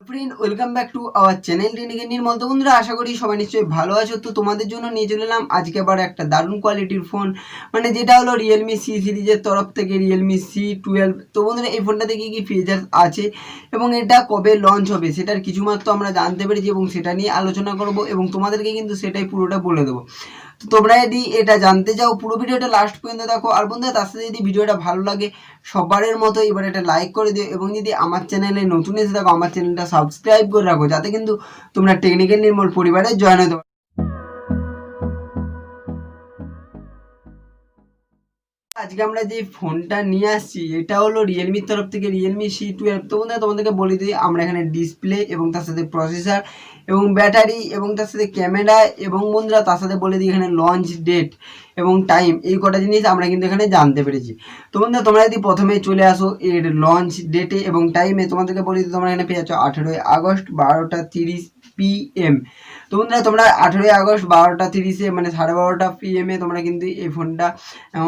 Friend, welcome back to our channel Nirmal. তো বন্ধুরা, আশা করি সবাই নিশ্চয়ই ভালো আছো। তো তোমাদের জন্য নিয়ে চলে এলাম আজকে আবার একটা দারুণ কোয়ালিটির ফোন, মানে যেটা হলো রিয়েলমি সি সিরিজের তরফ থেকে রিয়েলমি C12। তো বন্ধুরা, এই ফোনটাতে কী কী ফিচার্স আছে এবং এটা কবে লঞ্চ হবে সেটার কিছুমাত্র আমরা জানতে পেরেছি এবং সেটা নিয়ে আলোচনা করব এবং তোমাদেরকে কিন্তু সেটাই পুরোটা বলে দেবো। তো তোমরা যদি এটা জানতে চাও পুরো ভিডিওটা লাস্ট পর্যন্ত দেখো। আর বন্ধুরা, তার সাথে যদি ভিডিওটা ভালো লাগে সবারের মতো এবার এটা লাইক করে দিও এবং যদি আমার চ্যানেলে নতুন এসে থাকো আমার চ্যানেলটা সাবস্ক্রাইব করে রাখো, যাতে কিন্তু তোমরা টেকনিক্যাল নির্মল পরিবারে জয়েন হতে পারো। আজকে আমরা যে ফোনটা নিয়ে আসছি এটা হলো রিয়েলমির তরফ থেকে রিয়েলমি C12। তো বন্ধুরা, তোমাদেরকে বলে দিই আমরা এখানে ডিসপ্লে এবং তার সাথে প্রসেসর এবং ব্যাটারি এবং তার সাথে ক্যামেরা এবং বন্ধুরা তার সাথে বলে দিই এখানে লঞ্চ ডেট এবং টাইম, এই কটা জিনিস আমরা কিন্তু এখানে জানতে পেরেছি। তো বন্ধুরা, তোমরা যদি প্রথমে চলে আসো এর লঞ্চ ডেটে এবং টাইমে, তোমাদেরকে বলে দিই তোমরা এখানে পেয়ে যাচ্ছ 18 আগস্ট 12:30 PM। তো বন্ধুরা, তোমরা 18 আগস্ট 12:30 মানে 12:30 PM তোমরা কিন্তু এই ফোনটা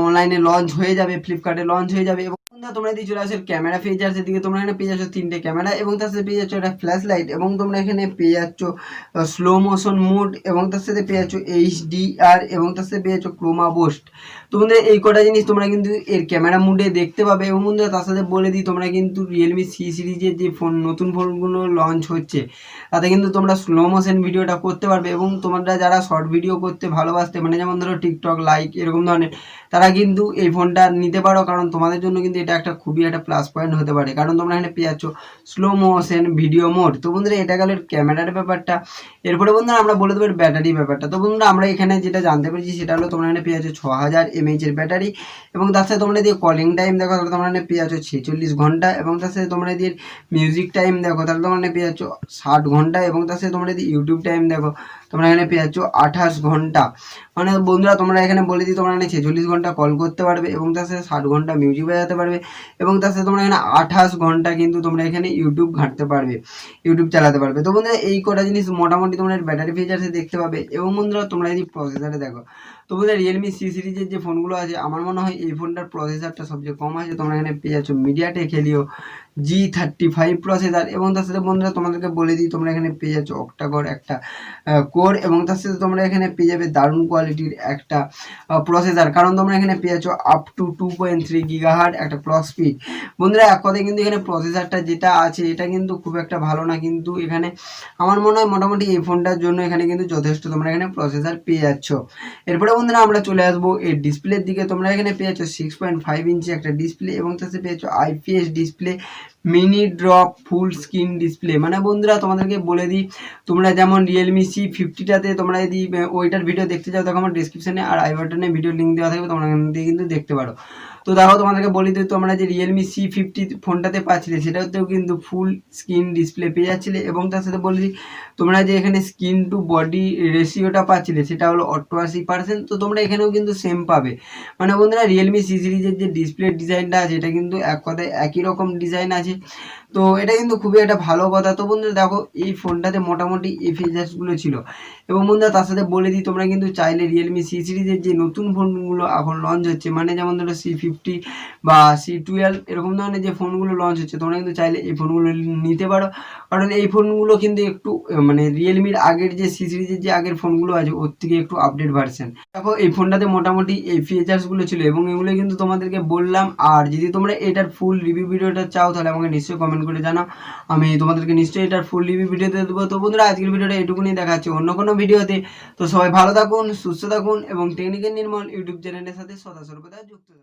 অনলাইনে লঞ্চ হয়ে যাবে, ফ্লিপকার্টে লঞ্চ হয়ে যাবে। এবং তোমরা যদি চলে আসো ক্যামেরা ফিচার্সের দিকে, তোমরা এখানে পেয়ে যাচ্ছ 3টে ক্যামেরা এবং তার সাথে পেয়ে যাচ্ছ একটা ফ্ল্যাশ লাইট এবং তোমরা এখানে পেয়ে যাচ্ছ স্লো মোশন মোড এবং তার সাথে পেয়ে যাচ্ছ HDR এবং তার সাথে পেয়ে যাচ্ছ ক্রোমা বুস্ট। তো বন্ধুরা, এই কটা জিনিস তোমরা কিন্তু এর ক্যামেরা মোডে দেখতে পাবে। এবং বন্ধুরা, তার সাথে বলে দিই তোমরা কিন্তু রিয়েলমি সি সিরিজের যে ফোন নতুন ফোনগুলো লঞ্চ হচ্ছে তাতে কিন্তু তোমরা স্লো মোশন ভিডিওটা করতে পারবে এবং তোমরা যারা শর্ট ভিডিও করতে ভালোবাসতে, মানে যেমন ধরো টিকটক লাইক এরকম ধরনের, তারা কিন্তু এই ফোনটা নিতে পারো, কারণ তোমাদের জন্য কিন্তু এটা একটা খুবই একটা প্লাস পয়েন্ট হতে পারে, কারণ তোমরা এখানে পেয়ে যাচ্ছ স্লো মোশন ভিডিও মোড। তো বন্ধুরা, এটা গেল ক্যামেরার ব্যাপারটা। এরপরে বন্ধুরা আমরা বলে দেবো ব্যাটারির ব্যাপারটা। তো বন্ধুরা, আমরা এখানে যেটা জানতে পেরেছি সেটা হলো তোমরা এখানে পেয়ে যাচ্ছ 6000 mAh এর ব্যাটারি এবং তার সাথে তোমরা দিয়ে কলিং টাইম দেখো তাহলে তোমরা এখানে পেয়ে যাচ্ছ 46 ঘন্টা এবং তার সাথে তোমরা দিয়ে মিউজিক টাইম দেখো তাহলে তোমরা এখানে পেয়ে যাচ্ছ 60 ঘন্টা এবং তার সাথে তোমরা যদি ইউটিউব টাইম দেখো তোমরা এখানে পেয়ে যাচ্ছ 28 ঘন্টা। মানে বন্ধুরা, তোমরা এখানে বলে দিই তোমরা এখানে 46 ঘন্টা কল করতে পারবে এবং তার সাথে 60 ঘন্টা মিউজিক বাজাতে পারবে এবং তার সাথে তোমরা এখানে 28 ঘন্টা কিন্তু তোমরা এখানে ইউটিউব ঘাঁটতে পারবে, ইউটিউব চালাতে পারবে। তো বন্ধুরা, এই কটা জিনিস মোটামুটি তোমরা ব্যাটারি ফিচার্সে দেখতে পাবে। এবং বন্ধুরা, তোমরা যদি প্রসেসরে দেখো, তো বন্ধুরা রিয়েলমি সি সিরিজের যে ফোনগুলো আছে আমার মনে হয় এই ফোনটার প্রসেসরটা সবচেয়ে কম আছে। তোমরা এখানে পেয়ে যাচ্ছ মিডিয়াটেক হেলিও G35 প্রসেসর এবং তার সাথে বন্ধুরা তোমাদেরকে বলে দিই তোমরা এখানে পেয়ে যাচ্ছ অক্টাকোর একটা কোর এবং তার সাথে তোমরা এখানে পেয়ে যাবে দারুণ কোয়ালিটির একটা প্রসেসর, কারণ তোমরা এখানে পেয়ে যাচ্ছ আপ টু 2.3 GHz একটা ক্লক স্পিড। বন্ধুরা, এক কথায় কিন্তু এখানে প্রসেসরটা যেটা আছে এটা কিন্তু খুব একটা ভালো না, কিন্তু এখানে আমার মনে হয় মোটামুটি এই ফোনটার জন্য এখানে কিন্তু যথেষ্ট তোমরা এখানে প্রসেসর পেয়ে যাচ্ছ। এরপরে বন্ধুরা আমরা চলে আসবো এর ডিসপ্লের দিকে। তোমরা এখানে পেয়ে যাচ্ছ 6.5 ইঞ্চি একটা ডিসপ্লে এবং তার সাথে পেয়ে যাচ্ছ IPS display, mini drop full screen display. মানে বন্ধুরা, তোমাদেরকে বলে দিই তোমরা যেমন রিয়েলমি C50টাতে তোমরা যদি ওইটার ভিডিও দেখতে চাও দেখো আমার ডিসক্রিপশানে আর আই বাটনে ভিডিও লিঙ্ক দেওয়া থাকবে, তোমরা এখান থেকে কিন্তু দেখতে পারো। তো দেখো তোমাদেরকে বলে দিই তোমরা যে রিয়েলমি C50 ফোনটাতে পাচ্ছিলে সেটাতেও কিন্তু ফুল স্ক্রিন ডিসপ্লে পেয়ে যাচ্ছিলে এবং তার সাথে বলে দিই তোমরা যে এখানে স্ক্রিন টু বডি রেশিওটা পাচ্ছিলে সেটা হলো 88%। তো তোমরা এখানেও কিন্তু সেম পাবে। মানে বন্ধুরা, রিয়েলমি সি সিরিজের যে ডিসপ্লে ডিজাইনটা আছে এটা কিন্তু এক কথায় একই রকম ডিজাইন আছে, তো এটা কিন্তু খুবই একটা ভালো কথা। তো বন্ধুরা দেখো, এই ফোনটাতে মোটামুটি এই ফিচার্সগুলো ছিল এবং বন্ধুরা তার সাথে বলে দিই তোমরা কিন্তু চাইলে রিয়েলমি সি সিরিজের যে নতুন ফোনগুলো এখন লঞ্চ হচ্ছে, মানে যেমন ধরো C50 বা C12 এরকম ধরনের যে ফোনগুলো লঞ্চ হচ্ছে তোমরা কিন্তু চাইলে এই ফোনগুলো নিতে পারো, কারণ এই ফোনগুলো কিন্তু একটু মানে রিয়েলমির আগের যে সি সিরিজের যে আগের ফোনগুলো আছে ওর থেকে একটু আপডেট ভার্সন। দেখো, এই ফোনটাতে মোটামুটি এই ফিচার্সগুলো ছিল এবং এগুলো কিন্তু তোমাদেরকে বললাম। আর যদি তোমরা এটার ফুল রিভিউ ভিডিওটা চাও তাহলে আমাকে নিশ্চয়ই কমেন্ট করে জানাও, আমি তোমাদেরকে নিশ্চয়ই এটার ফুল রিভিউ ভিডিওতে দেবো। তো বন্ধুরা, আজকের ভিডিওটা এটুকুনি, দেখাচ্ছে অন্য কোনো ভিডিওতে। তো সবাই ভালো থাকুন, সুস্থ থাকুন এবং টেকনিক্যাল নির্মল ইউটিউব চ্যানেলের সাথে সদা সর্বদা যুক্ত থাকুন।